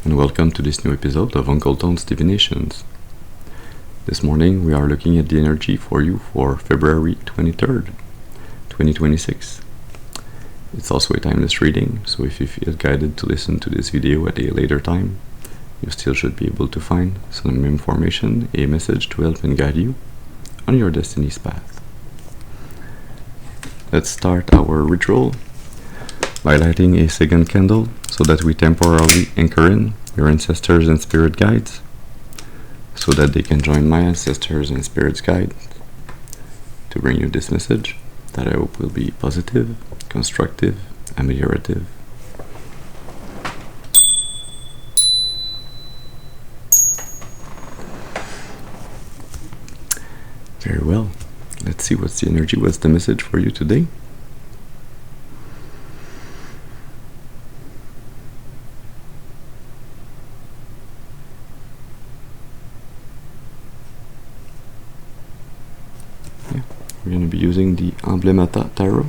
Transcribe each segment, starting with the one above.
and welcome to this new episode of Uncle Tone's Divinations. This morning we are looking at the energy for you for February 23rd, 2026. It's also a timeless reading, so if you feel guided to listen to this video at a later time, you still should be able to find some information, a message to help and guide you on your destiny's path. Let's start our ritual by lighting a second candle so that we temporarily anchor in your ancestors and spirit guides so that they can join my ancestors and spirits guide to bring you this message that I hope will be positive, constructive, ameliorative. Very well. Let's see what's the energy, what's the message for you today. We're going to be using the Emblemata tarot,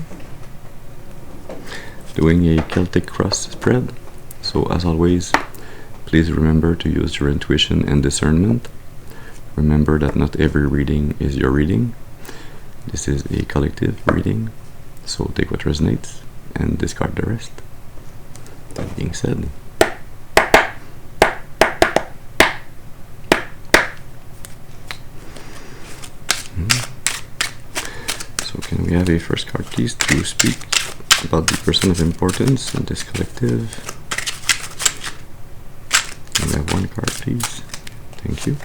doing a Celtic cross spread. So as always, please remember to use your intuition and discernment. Remember that not every reading is your reading. This is a collective reading, so take what resonates and discard the rest. That being said, so can we have a first card, please, to speak about the person of importance in this collective? Can we have one card, please? Thank you.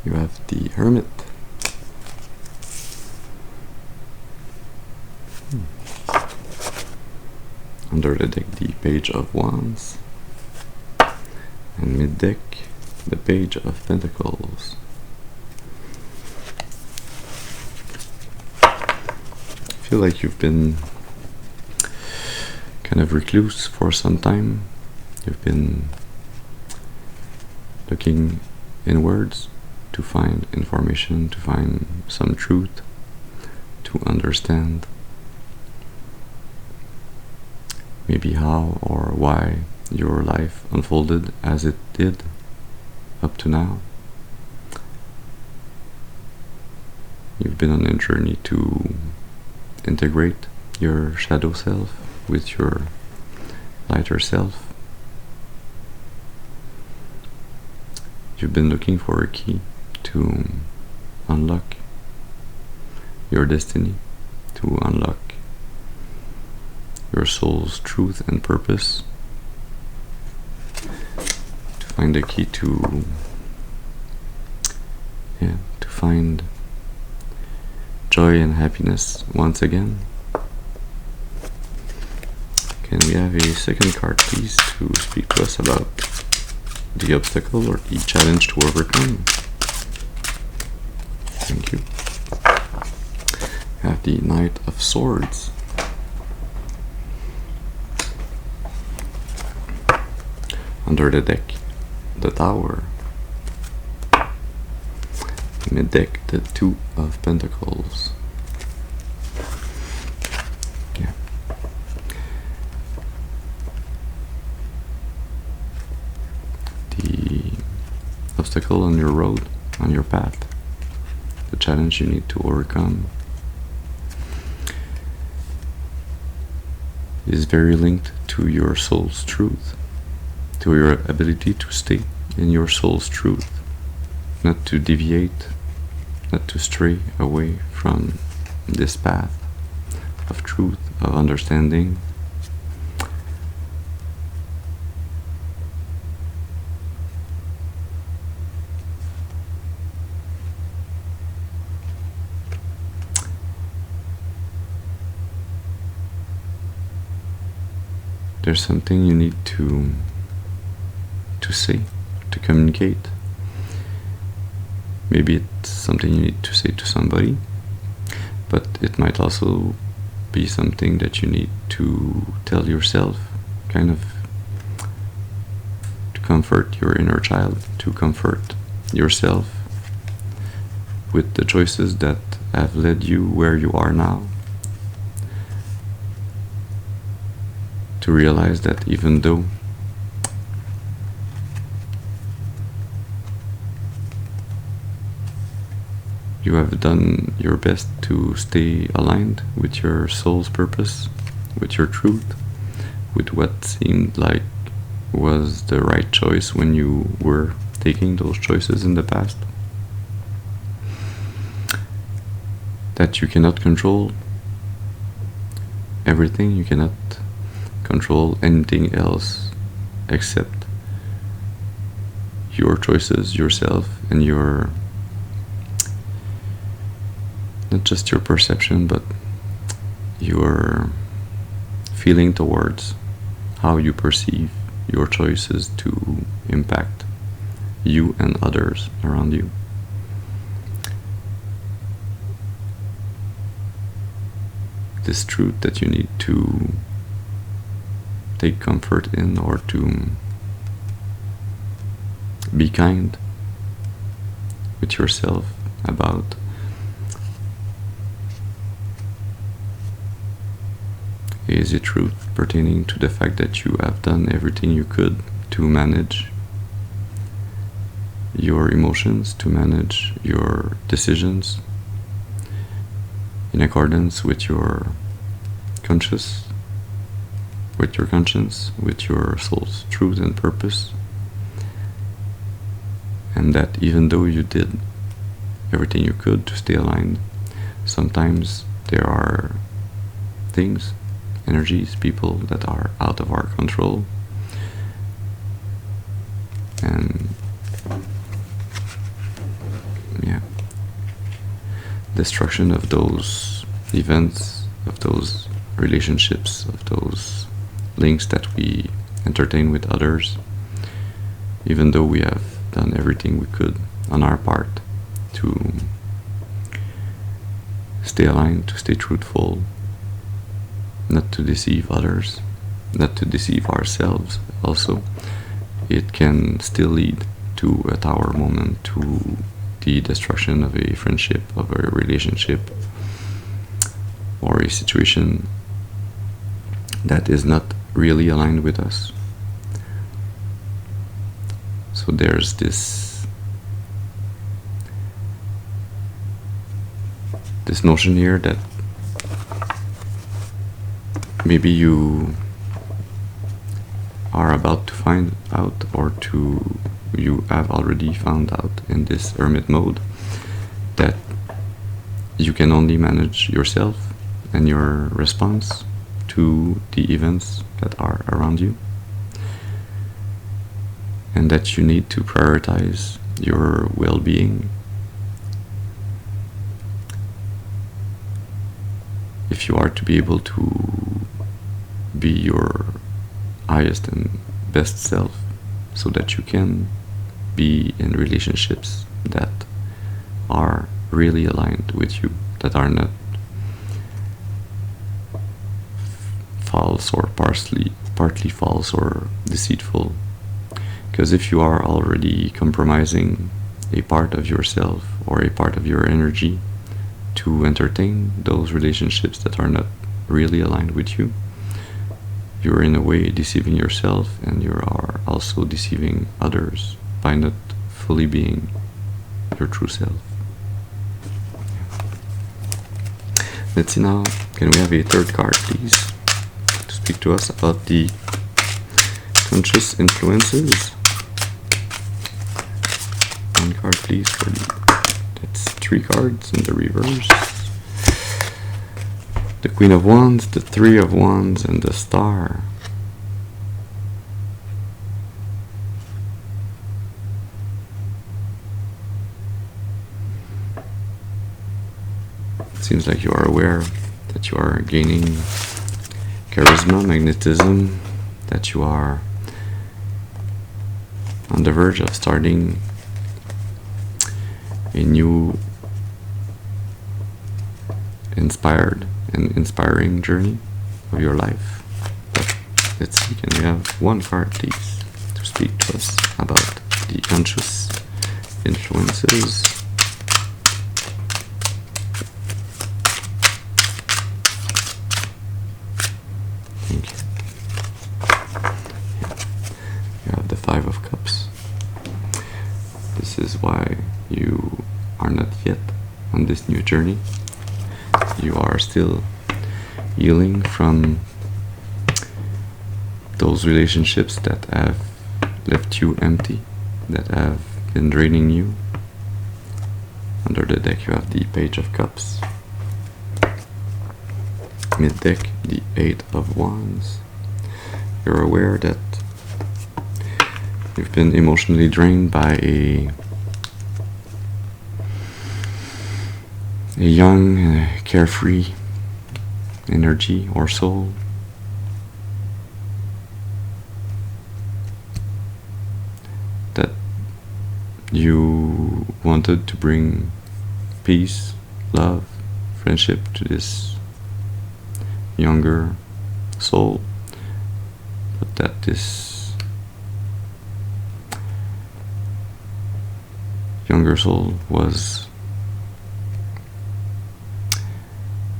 You have the Hermit. Under the deck, the Page of Wands. And mid-deck, the Page of Pentacles. I feel like you've been kind of recluse for some time. You've been looking inwards to find information, to find some truth, to understand maybe how or why your life unfolded as it did up to now. You've been on a journey to integrate your shadow self with your lighter self. You've been looking for a key to unlock your destiny, to unlock your soul's truth and purpose, to find a key to find joy and happiness once again. Can we have a second card, please, to speak to us about the obstacle or the challenge to overcome? Thank you. We have the Knight of Swords. Under the deck, the Tower. Mid-deck, the Two of Pentacles. Yeah. The obstacle on your road, on your path, the challenge you need to overcome is very linked to your soul's truth, to your ability to stay in your soul's truth, not to deviate, not to stray away from this path of truth, of understanding. There's something you need to say, to communicate. Maybe it's something you need to say to somebody, but it might also be something that you need to tell yourself, kind of to comfort your inner child, to comfort yourself with the choices that have led you where you are now. To realize that even though you have done your best to stay aligned with your soul's purpose, with your truth, with what seemed like was the right choice when you were taking those choices in the past. That you cannot control everything, you cannot control anything else except your choices, yourself, and your, not just your perception, but your feeling towards how you perceive your choices to impact you and others around you. This truth that you need to take comfort in, or to be kind with yourself about, is a truth pertaining to the fact that you have done everything you could to manage your emotions, to manage your decisions in accordance with your conscience, with your soul's truth and purpose. And that even though you did everything you could to stay aligned, sometimes there are things, energies, people that are out of our control, and destruction of those events, of those relationships, of those links that we entertain with others, even though we have done everything we could on our part to stay aligned, to stay truthful, not to deceive others, not to deceive ourselves also. It can still lead to a tower moment, to the destruction of a friendship, of a relationship, or a situation that is not really aligned with us. So there's this notion here that maybe you are about to find out, or you have already found out in this hermit mode, that you can only manage yourself and your response to the events that are around you, and that you need to prioritize your well-being. If you are to be able to be your highest and best self, so that you can be in relationships that are really aligned with you, that are not false or partly false or deceitful. Because if you are already compromising a part of yourself or a part of your energy to entertain those relationships that are not really aligned with you, you're in a way deceiving yourself, and you are also deceiving others by not fully being your true self. Let's see now, can we have a third card, please, to speak to us about the conscious influences? One card, please, for that's 3 cards in the reverse. The Queen of Wands, the 3 of Wands, and the Star. It seems like you are aware that you are gaining charisma, magnetism, that you are on the verge of starting a new inspiring journey of your life. But let's see, can we have 1 card, please, to speak to us about the conscious influences? Thank you. You have the 5 of Cups. This is why you are not yet on on this new journey. You are still healing from those relationships that have left you empty, that have been draining you. Under the deck you have the Page of Cups. Mid-deck, the Eight of Wands. You're aware that you've been emotionally drained by a young, carefree energy or soul. That you wanted to bring peace, love, friendship to this younger soul, but that this younger soul was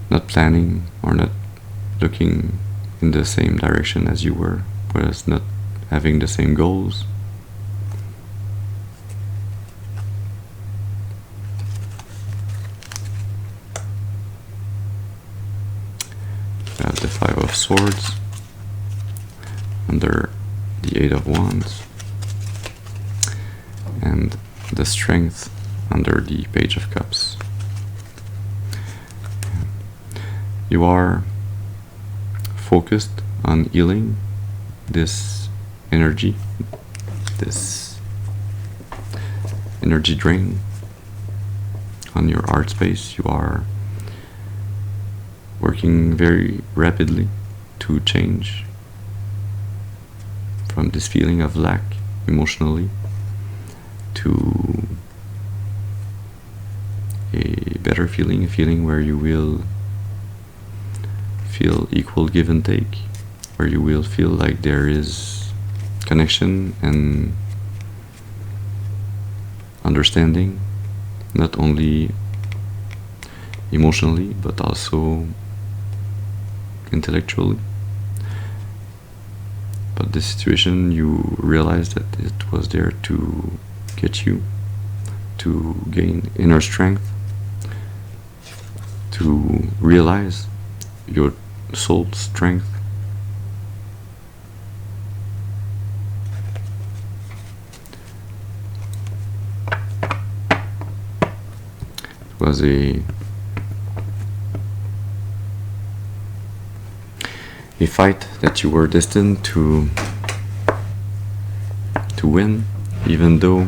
not planning or not looking in the same direction as you were, was not having the same goals. You have the Five of Swords under the Eight of Wands, and the Strength under the Page of Cups. You are focused on healing this energy, this energy drain on your art space. You are working very rapidly to change from this feeling of lack emotionally to a better feeling, a feeling where you will feel equal give and take, where you will feel like there is connection and understanding, not only emotionally but also intellectually. But this situation, you realize that it was there to get you to gain inner strength, to realize your soul strength. It was a fight that you were destined to win, even though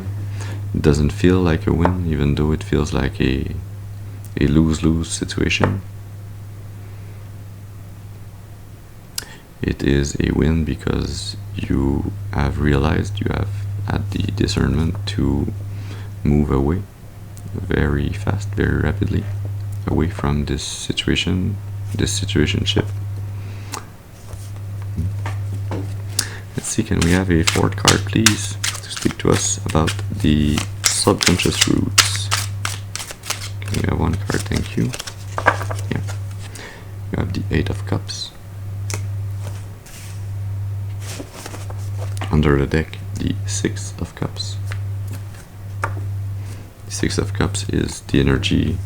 it doesn't feel like a win, even though it feels like a lose-lose situation. It is a win because you have realized, you have had the discernment to move away very fast, very rapidly, away from this situation, this situationship. Let's see, can we have a fourth card, please, to speak to us about the subconscious roots? Can we have one card? Thank you. Yeah. You have the Eight of Cups. Under the deck, the Six of Cups. The Six of Cups is the energy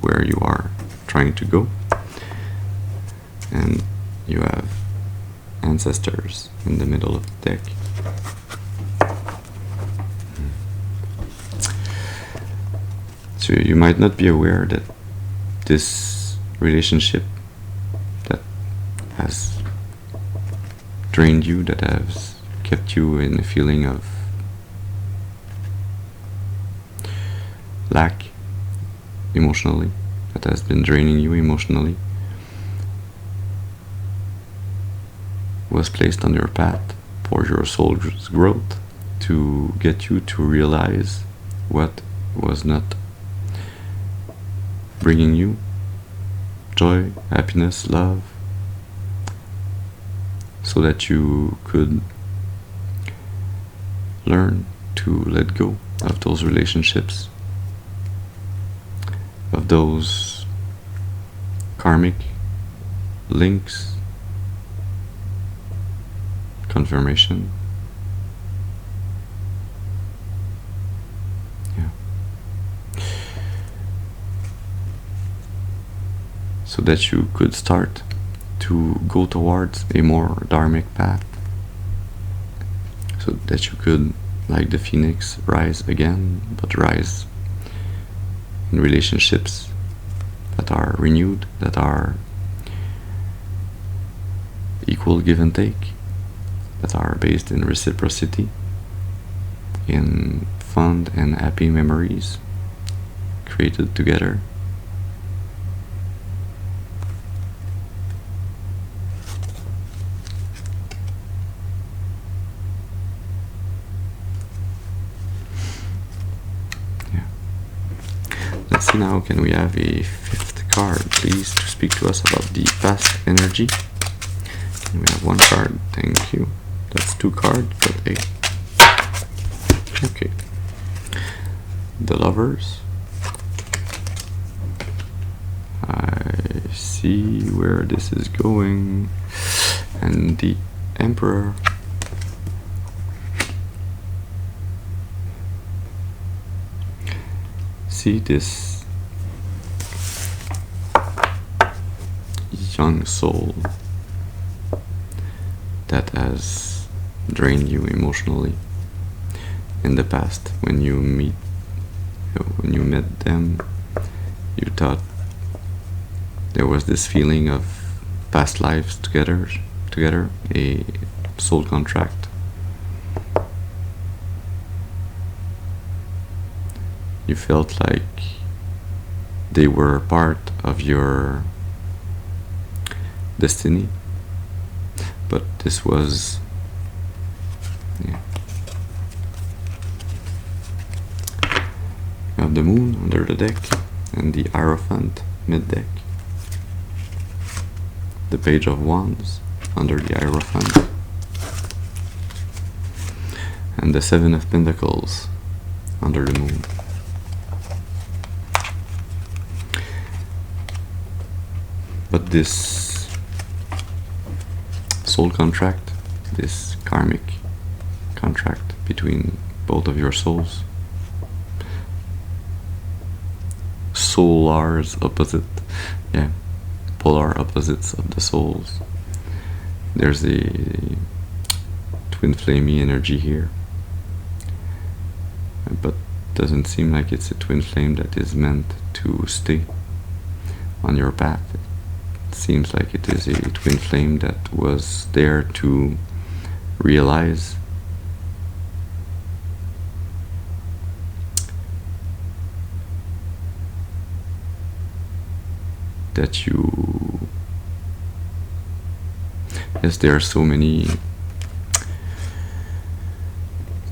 where you are trying to go. And you have ancestors in the middle of the deck. So you might not be aware that this relationship that has drained you, that has kept you in a feeling of lack emotionally, that has been draining you emotionally, was placed on your path for your soul's growth, to get you to realize what was not bringing you joy, happiness, love, so that you could learn to let go of those relationships, of those karmic links, confirmation. Yeah. so that you could start to go towards a more dharmic path, so that you could, like the phoenix, rise again, but rise in relationships that are renewed, that are equal give and take, that are based in reciprocity, in fun and happy memories created together. Yeah. Let's see now, can we have a fifth card, please, to speak to us about the past energy? And we have one card, thank you. That's two cards, but hey. Okay. The Lovers. I see where this is going. And the Emperor. See this young soul that has drained you emotionally in the past. When you met them, you thought there was this feeling of past lives together, a soul contract. You felt like they were part of your destiny, but this was, yeah. You have the Moon under the deck and the Hierophant mid-deck, the Page of Wands under the Hierophant, and the Seven of Pentacles under the Moon. But this soul contract, this karmic contract between both of your souls, polar opposites of the souls. There's a twin flamey energy here, but doesn't seem like it's a twin flame that is meant to stay on your path. It seems like it is a twin flame that was there to realize that you, yes, there are so many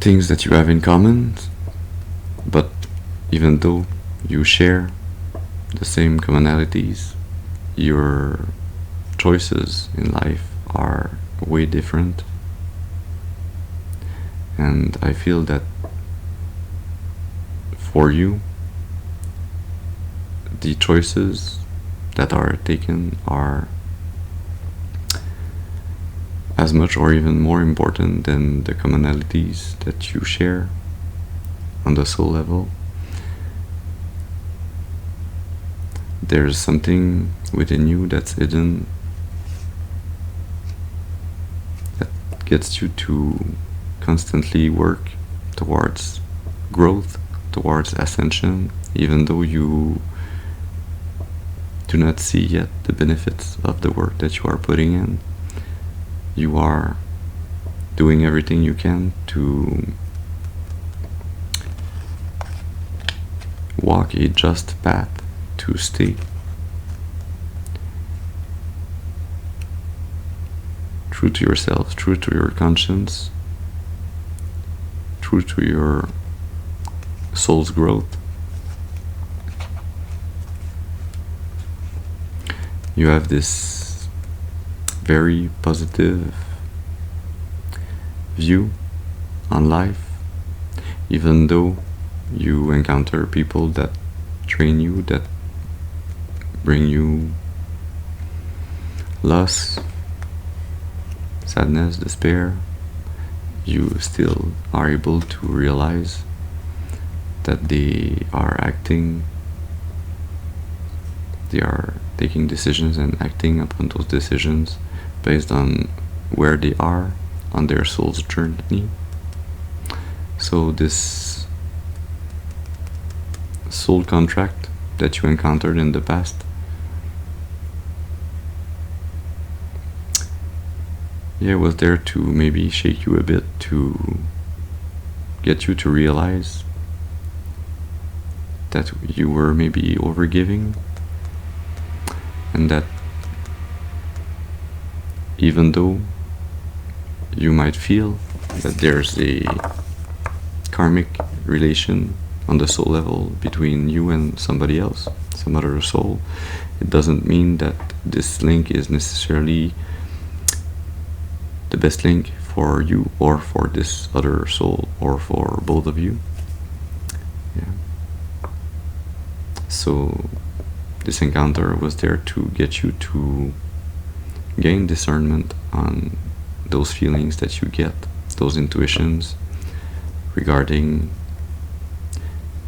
things that you have in common, but even though you share the same commonalities, your choices in life are way different. And I feel that for you, the choices that are taken are as much or even more important than the commonalities that you share on the soul level. There's something within you that's hidden that gets you to constantly work towards growth, towards ascension, even though you do not see yet the benefits of the work that you are putting in. You are doing everything you can to walk a just path, to stay true to yourself, true to your conscience, true to your soul's growth. You have this very positive view on life, even though you encounter people that train you, that bring you loss, sadness, despair. You still are able to realize that they are acting They are taking decisions and acting upon those decisions based on where they are on their soul's journey. So this soul contract that you encountered in the past, yeah, was there to maybe shake you a bit, to get you to realize that you were maybe overgiving, and that even though you might feel that there's a karmic relation on the soul level between you and somebody else, some other soul, it doesn't mean that this link is necessarily the best link for you or for this other soul or for both of you. Yeah. So this encounter was there to get you to gain discernment on those feelings that you get, those intuitions regarding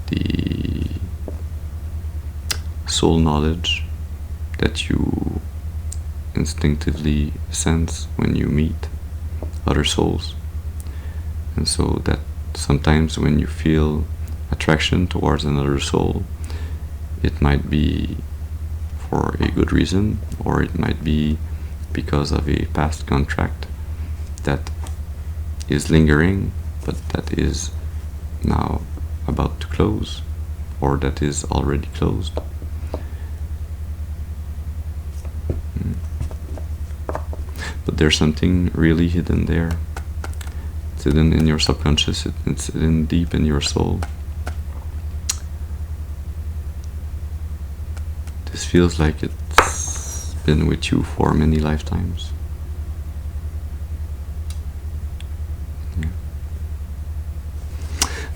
the soul knowledge that you instinctively sense when you meet other souls. And so that sometimes when you feel attraction towards another soul, it might be for a good reason, or it might be because of a past contract that is lingering, but that is now about to close, or that is already closed. But there's something really hidden there. It's hidden in your subconscious, it's hidden deep in your soul. This feels like it's been with you for many lifetimes. Yeah.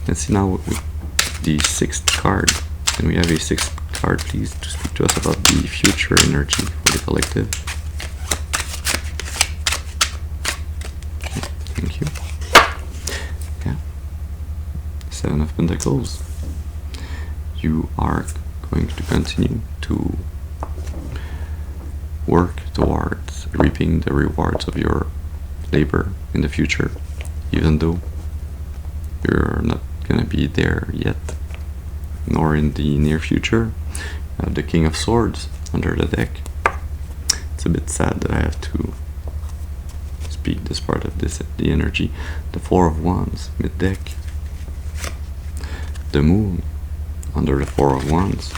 Let's see now with the sixth card. Can we have a sixth card, please, to speak to us about the future energy for the collective? Thank you. Yeah. Seven of Pentacles. You are going to continue to work towards reaping the rewards of your labor in the future, even though you're not going to be there yet, nor in the near future. The King of Swords under the deck. It's a bit sad that I have to speak this part of the energy. The Four of Wands mid-deck. The Moon under the Four of Wands.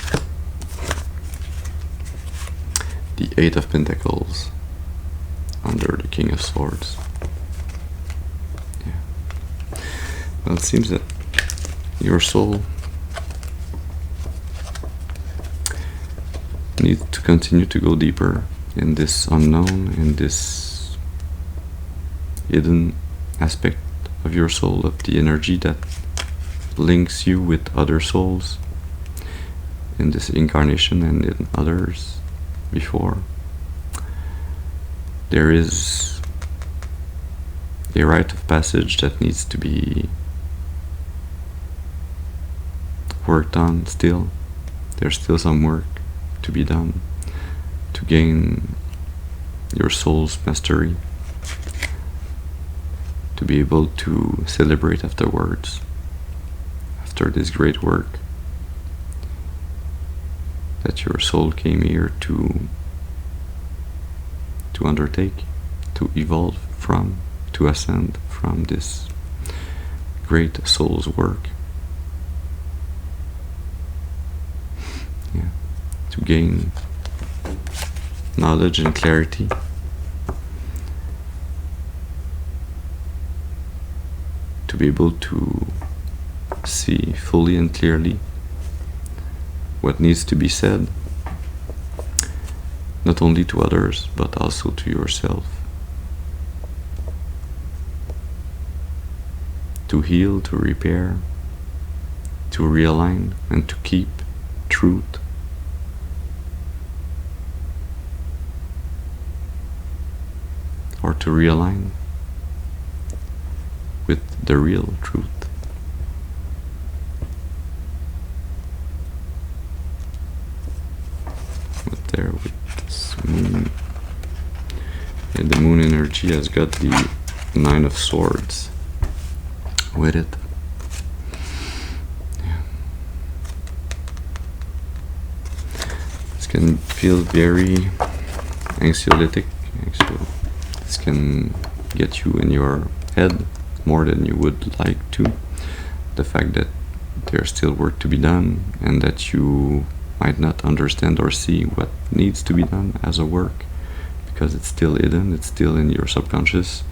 The Eight of Pentacles under the King of Swords. Yeah. Well, it seems that your soul needs to continue to go deeper in this unknown, in this hidden aspect of your soul, of the energy that links you with other souls in this incarnation and in others before. There is a rite of passage that needs to be worked on still. There's still some work to be done to gain your soul's mastery, to be able to celebrate afterwards, after this great work that your soul came here to undertake, to evolve from, to ascend from this great soul's work. Yeah. To gain knowledge and clarity, to be able to see fully and clearly what needs to be said, not only to others but also to yourself, to heal, to repair, to realign, and to keep truth. Or to realign with the real truth. energy has got the Nine of Swords with it. Yeah. This can feel very anxiolytic. This can get you in your head more than you would like to. The fact that there's still work to be done and that you might not understand or see what needs to be done as a work because it's still hidden, it's still in your subconscious.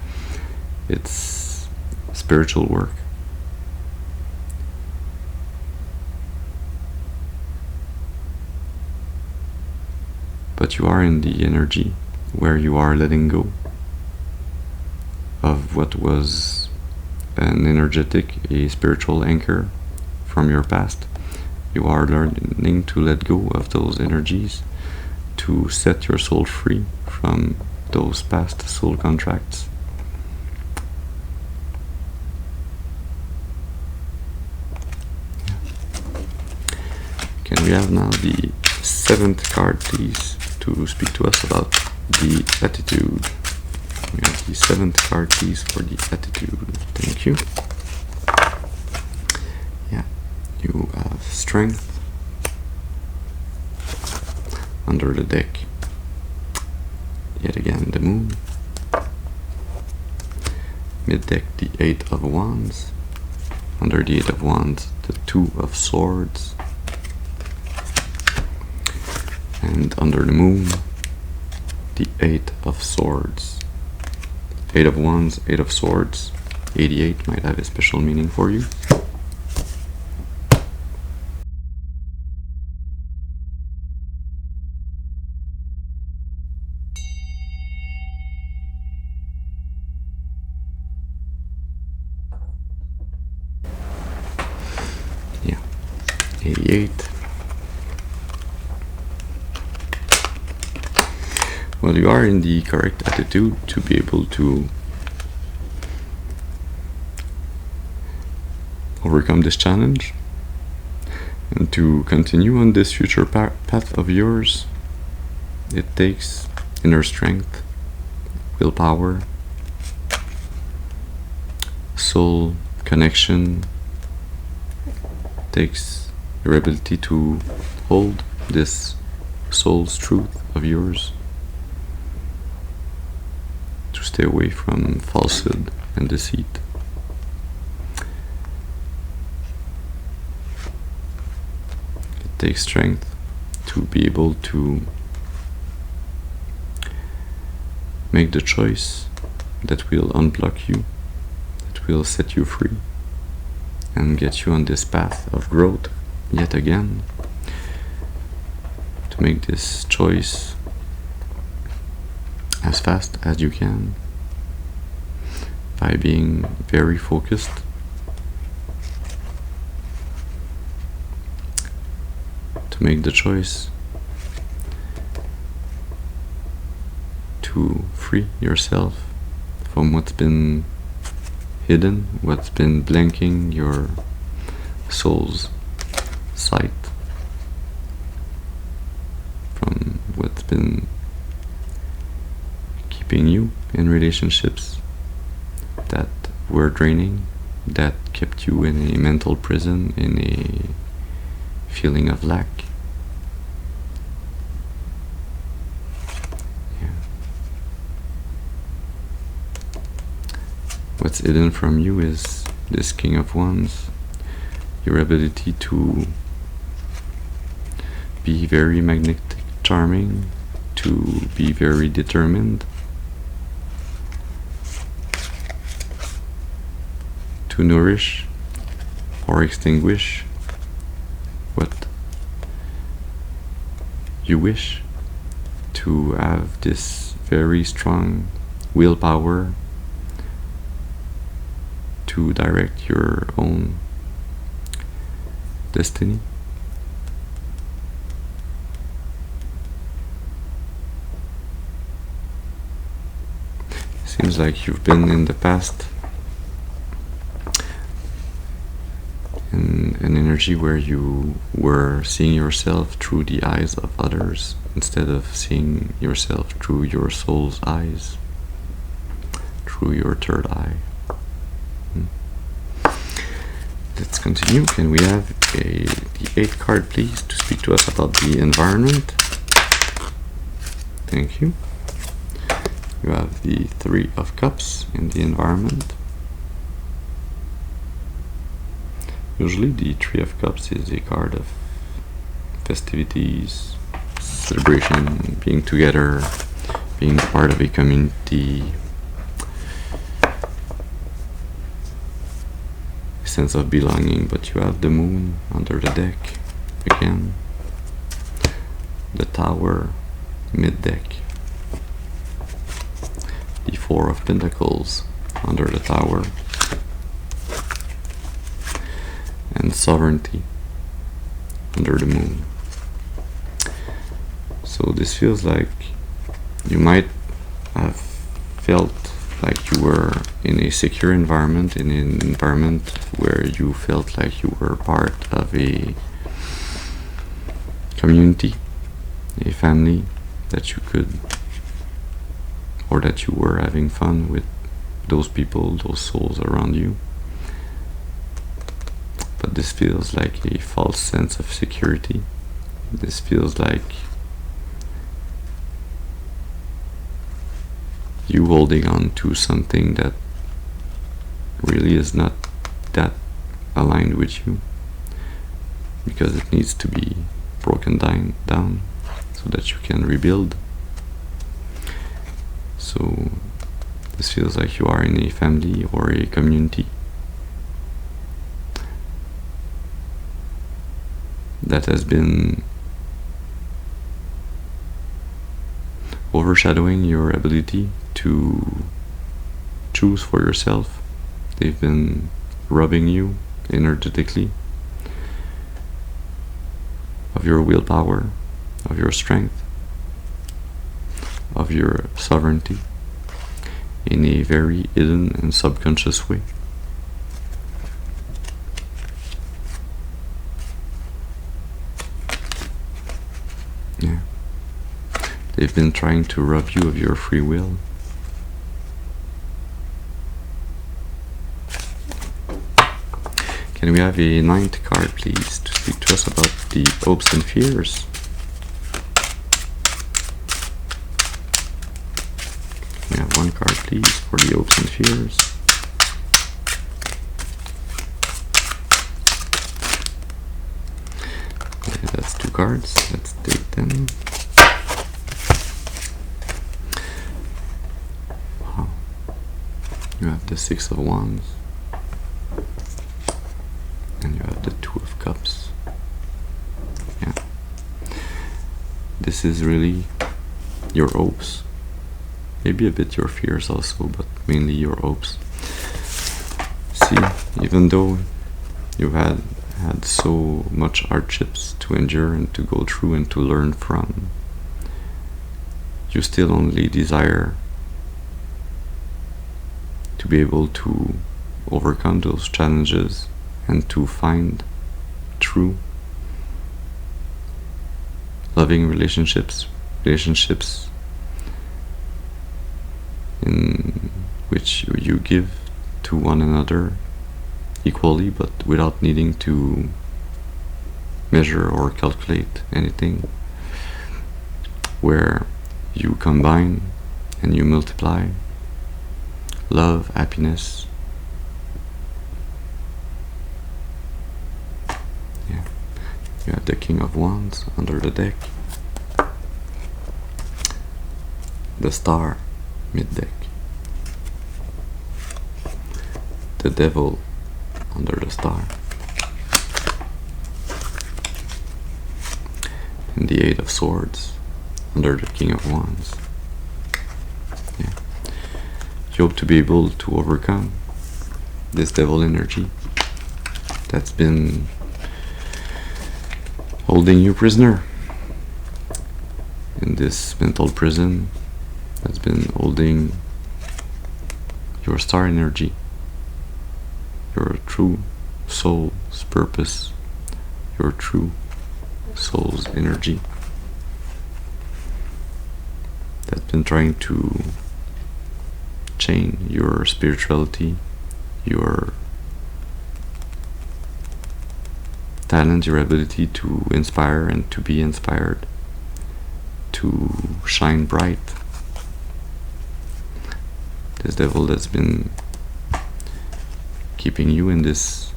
It's spiritual work. But you are in the energy where you are letting go of what was an energetic, a spiritual anchor from your past. You are learning to let go of those energies, to set your soul free from those past soul contracts. Can we have now the 7th card, please, to speak to us about the attitude? We have the 7th card, please, for the attitude. Thank you. Yeah, you have strength under the deck. Yet again, the moon. Mid-deck, the 8 of Wands. Under the 8 of Wands, the 2 of Swords. And under the moon, the 8 of Swords. 8 of Wands, 8 of Swords. 88 might have a special meaning for you. Yeah, 88. Well, you are in the correct attitude to be able to overcome this challenge and to continue on this future path of yours. It takes inner strength, willpower, soul connection. It takes your ability to hold this soul's truth of yours, to stay away from falsehood and deceit. It takes strength to be able to make the choice that will unblock you, that will set you free and get you on this path of growth yet again. To make this choice as fast as you can by being very focused, to make the choice to free yourself from what's been hidden, what's been blanking your soul's sight, from what's been keeping you in relationships that were draining, that kept you in a mental prison, in a feeling of lack. Yeah. What's hidden from you is this King of Wands, your ability to be very magnetic, charming, to be very determined, to nourish or extinguish what you wish, to have this very strong willpower to direct your own destiny. Seems like you've been in the past in an energy where you were seeing yourself through the eyes of others instead of seeing yourself through your soul's eyes. through your third eye. Let's continue. Can we have the 8th card, please, to speak to us about the environment? Thank you. You have the 3 of Cups in the environment. Usually the 3 of Cups is a card of festivities, celebration, being together, being part of a community, sense of belonging. But you have the Moon under the deck again, the Tower mid-deck, the 4 of Pentacles under the Tower, and Sovereignty under the Moon. So this feels like you might have felt like you were in a secure environment, in an environment where you felt like you were part of a community, a family, that you could, or that you were having fun with those people, those souls around you. But this feels like a false sense of security. This feels like you holding on to something that really is not that aligned with you, because it needs to be broken down so that you can rebuild. So this feels like you are in a family or a community that has been overshadowing your ability to choose for yourself. They've been robbing you energetically of your willpower, of your strength, of your sovereignty, in a very hidden and subconscious way. Yeah. They've been trying to rob you of your free will. Can we have a 9th card, please, to speak to us about the hopes and fears? We have 1 card, please, for the hopes and fears. Okay, that's 2 cards. Let's take them. Wow. You have the 6 of Wands. And you have the 2 of Cups. Yeah. This is really your hopes. Maybe a bit your fears also, but mainly your hopes. See, even though you had so much hardships to endure and to go through and to learn from, you still only desire to be able to overcome those challenges and to find true loving relationships in which you give to one another equally, but without needing to measure or calculate anything, where you combine and you multiply love, happiness. Yeah. You have the King of Wands under the deck, the Star mid-deck, the Devil under the Star, and the 8 of Swords under the King of Wands. Yeah. You hope to be able to overcome this devil energy that's been holding you prisoner in this mental prison, that's been holding your star energy, your true soul's purpose, your true soul's energy, that's been trying to chain, your spirituality, your talent, your ability to inspire and to be inspired, to shine bright. This devil that's been keeping you in this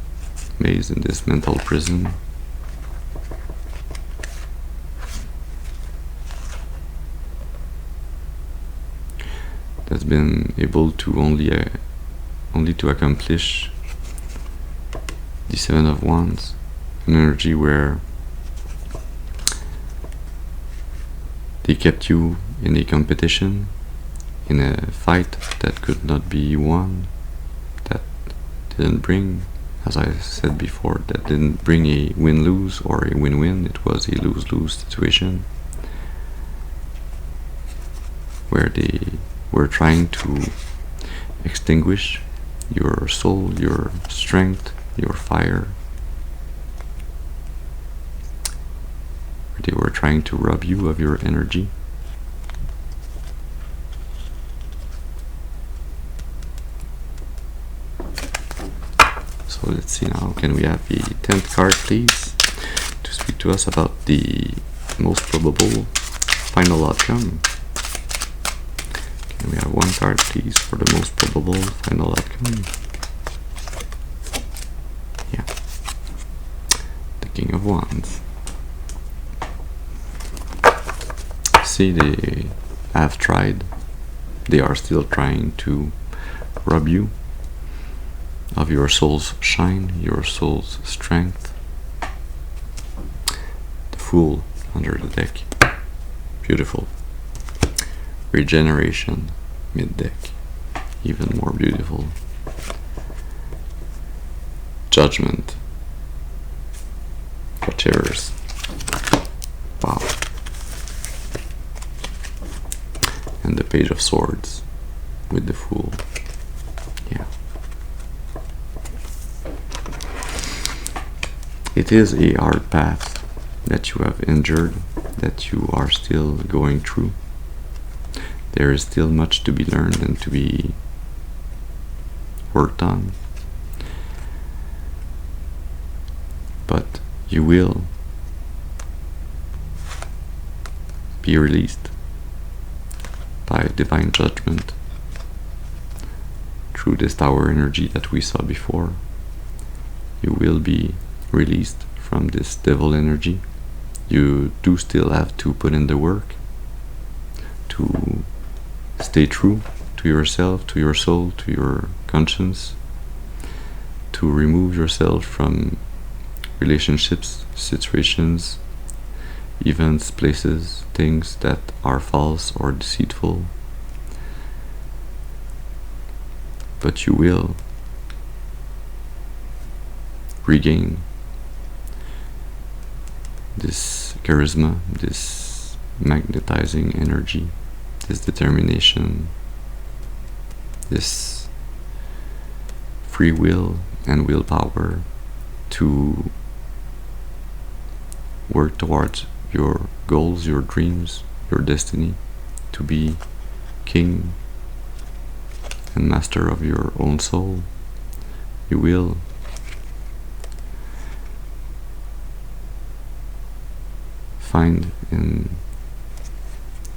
maze, in this mental prison, that's been able to only to accomplish the Seven of Wands, an energy where they kept you in a competition, in a fight that could not be won, that didn't bring, as I said before, that didn't bring a win-lose or a win-win. It was a lose-lose situation where they were trying to extinguish your soul, your strength, your fire. They were trying to rob you of your energy. So let's see now, can we have the 10th card please, to speak to us about the most probable final outcome. Can we have one card please for the most probable final outcome? Yeah, the King of Wands. See, they have tried, they are still trying to rob you of your soul's shine, your soul's strength. The Fool under the deck, beautiful. Regeneration mid-deck, even more beautiful. Judgment for terrors. Wow. And the Page of Swords with the Fool. Yeah. It is a hard path that you have endured, that you are still going through. There is still much to be learned and to be worked on. But you will be released by divine judgment through this Tower energy that we saw before. You will be released from this devil energy. You do still have to put in the work to stay true to yourself, to your soul, to your conscience, to remove yourself from relationships, situations, events, places, things that are false or deceitful. But you will regain this charisma, this magnetizing energy, this determination, this free will and willpower to work towards your goals, your dreams, your destiny, to be king and master of your own soul. You will find in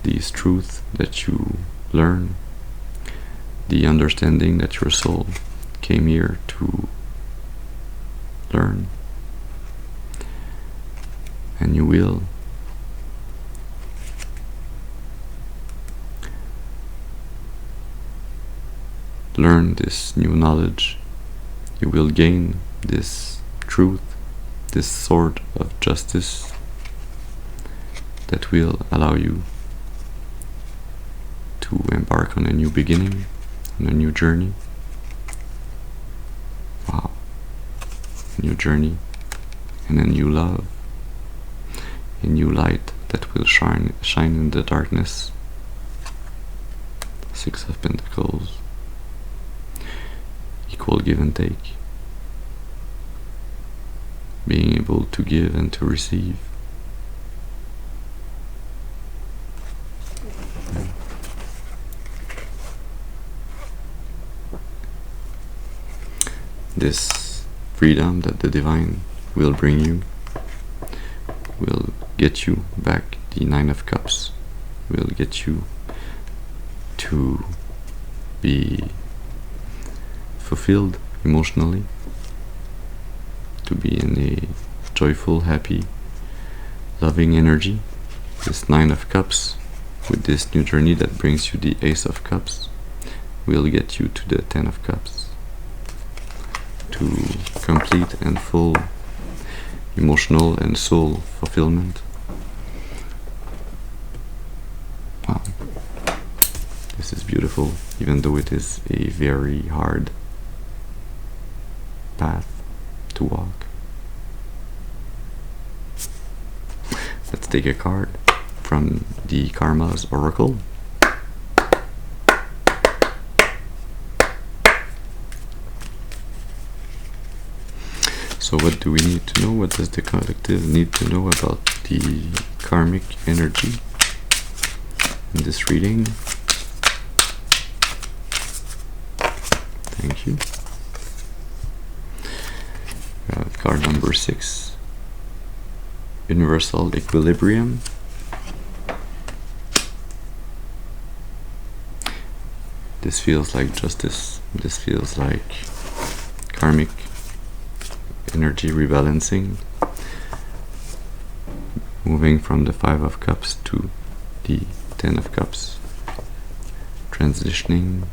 these truths that you learn, the understanding that your soul came here to learn, and you will learn this new knowledge. You will gain this truth, this sword of justice that will allow you to embark on a new beginning, on a new journey. Wow. A new journey and a new love, a new light that will shine in the darkness. Six of Pentacles. Equal give and take. Being able to give and to receive. this freedom that the divine will bring you will get you back the Nine of Cups, will get you to be fulfilled emotionally, to be in a joyful, happy, loving energy. This Nine of Cups, with this new journey that brings you the Ace of Cups, will get you to the Ten of Cups, to complete and full emotional and soul fulfillment. Wow, this is beautiful, even though it is a very hard path to walk. Let's take a card from the Karma's Oracle. So what do we need to know? What does the collective need to know about the karmic energy in this reading? Thank you. We have card number 6, Universal Equilibrium. This feels like justice. This feels like karmic energy rebalancing, moving from the Five of Cups to the Ten of Cups, transitioning,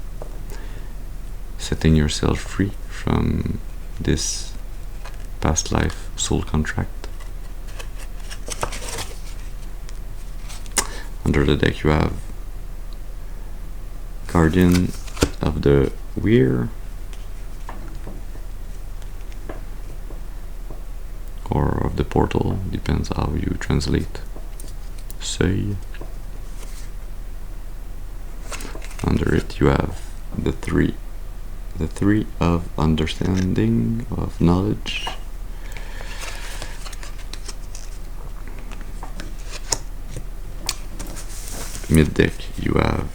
setting yourself free from this past life soul contract. Under the deck you have Guardian of the Weir, or of the portal, depends how you translate. Say. Under it you have the three of understanding, of knowledge. Mid deck you have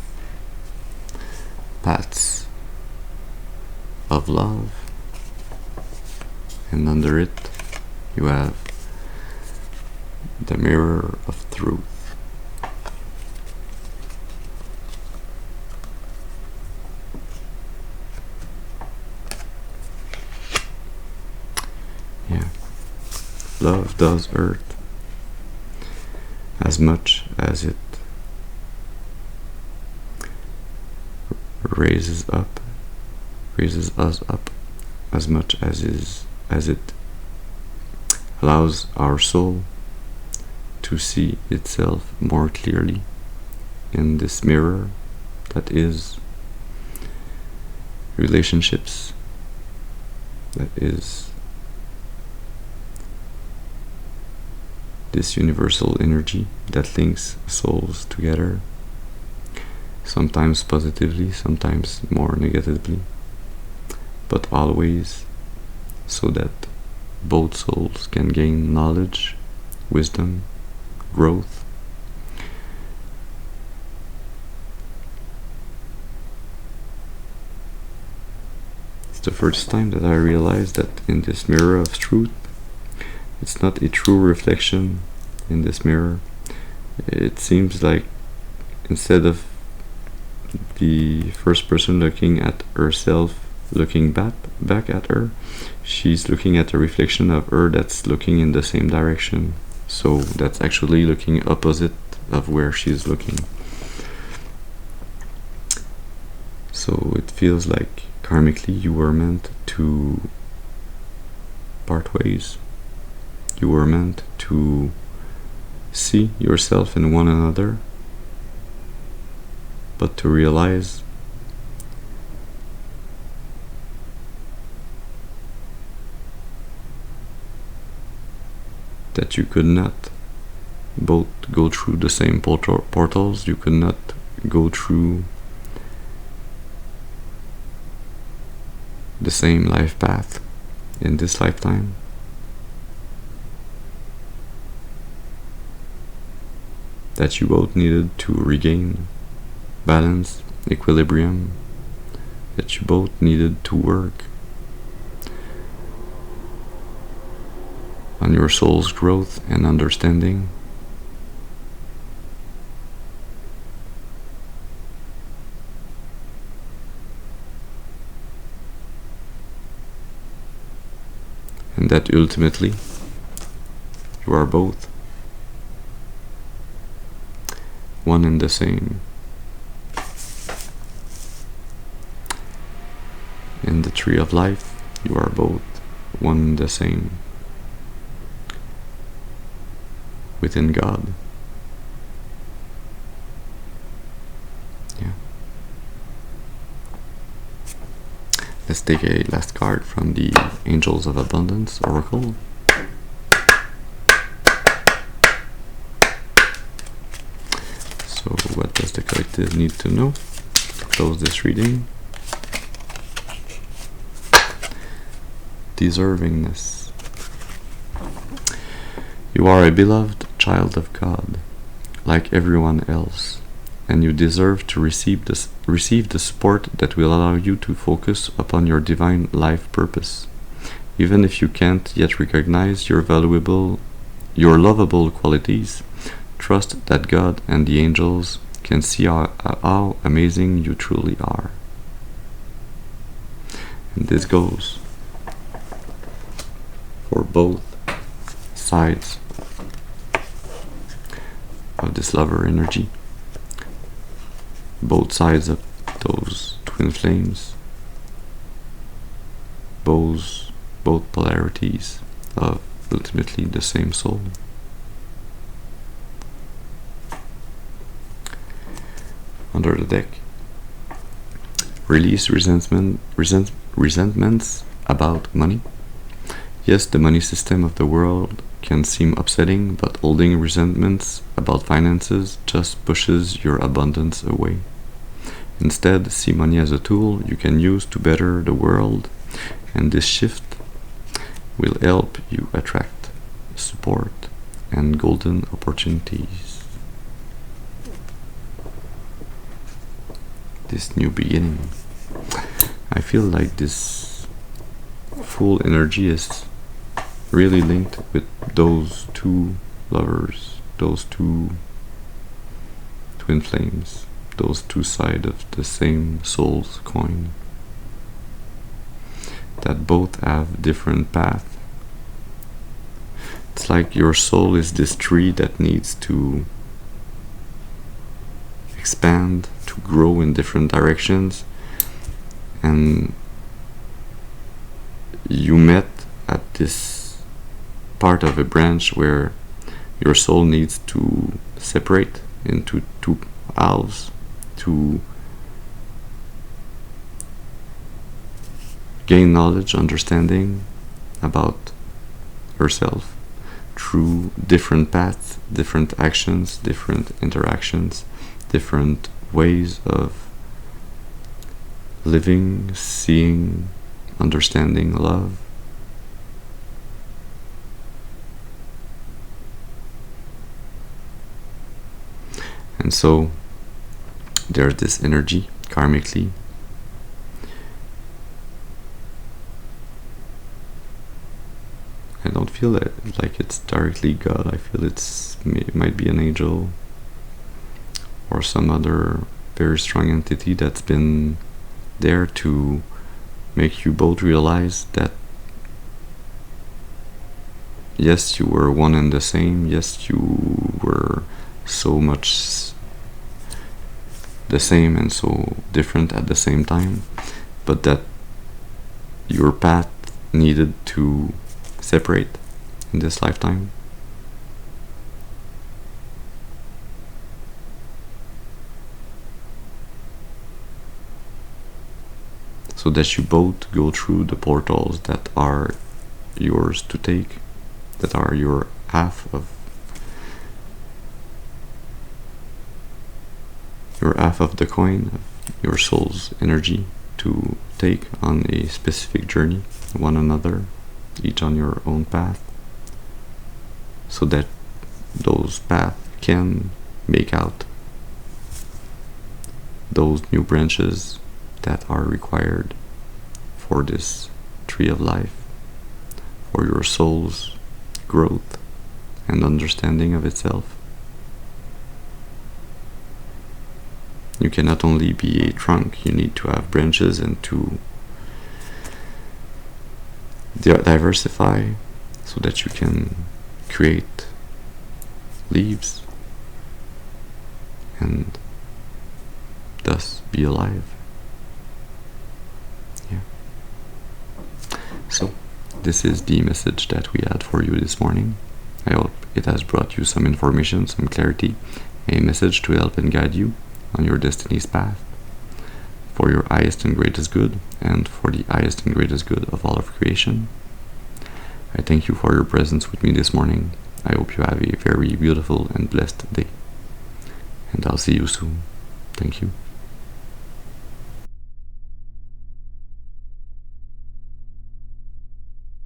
paths of love, and under it you have the mirror of truth. Yeah, love does hurt as much as it raises us up, as much as it allows our soul to see itself more clearly in this mirror that is relationships, that is this universal energy that links souls together, sometimes positively, sometimes more negatively, but always so that both souls can gain knowledge, wisdom, growth. It's the first time that I realized that in this mirror of truth, it's not a true reflection in this mirror. It seems like instead of the first person looking at herself, looking back at her, she's looking at a reflection of her that's looking in the same direction. So that's actually looking opposite of where she's looking. So it feels like karmically you were meant to part ways. You were meant to see yourself in one another, but to realize that you could not both go through the same portals, you could not go through the same life path in this lifetime. That you both needed to regain balance, equilibrium, that you both needed to work on your soul's growth and understanding. And that ultimately you are both one and the same. In the tree of life, you are both one and the same within God. Yeah. Let's take a last card from the Angels of Abundance Oracle. So what does the collective need to know to close this reading? Deservingness. You are a beloved child of God, like everyone else, and you deserve to receive the support that will allow you to focus upon your divine life purpose. Even if you can't yet recognize your lovable qualities, trust that God and the angels can see how amazing you truly are. And this goes for both sides of this lover energy, both sides of those twin flames, both polarities of ultimately the same soul. Under the deck, release resentments about money. Yes, the money system of the world can seem upsetting, but holding resentments about finances just pushes your abundance away. Instead, see money as a tool you can use to better the world, and this shift will help you attract support and golden opportunities. This new beginning. I feel like this full energy is really linked with those two lovers, those two twin flames, those two sides of the same soul's coin, that both have different paths. It's like your soul is this tree that needs to expand, to grow in different directions, and you met at this part of a branch where your soul needs to separate into two halves to gain knowledge, understanding about herself through different paths, different actions, different interactions, different ways of living, seeing, understanding love. And so there's this energy karmically. I don't feel like it's directly God. I feel it might be an angel or some other very strong entity that's been there to make you both realize that yes, you were one and the same. Yes, you were so much the same and so different at the same time, but that your path needed to separate in this lifetime. So that you both go through the portals that are yours to take, that are your half of the coin, of your soul's energy to take on a specific journey, one another, each on your own path, so that those paths can make out those new branches that are required for this tree of life, for your soul's growth and understanding of itself. You cannot only be a trunk, you need to have branches and to diversify so that you can create leaves and thus be alive. Yeah. So this is the message that we had for you this morning. I hope it has brought you some information, some clarity, a message to help and guide you on your destiny's path for your highest and greatest good and for the highest and greatest good of all of creation. I thank you for your presence with me this morning. I hope you have a very beautiful and blessed day. And I'll see you soon. Thank you.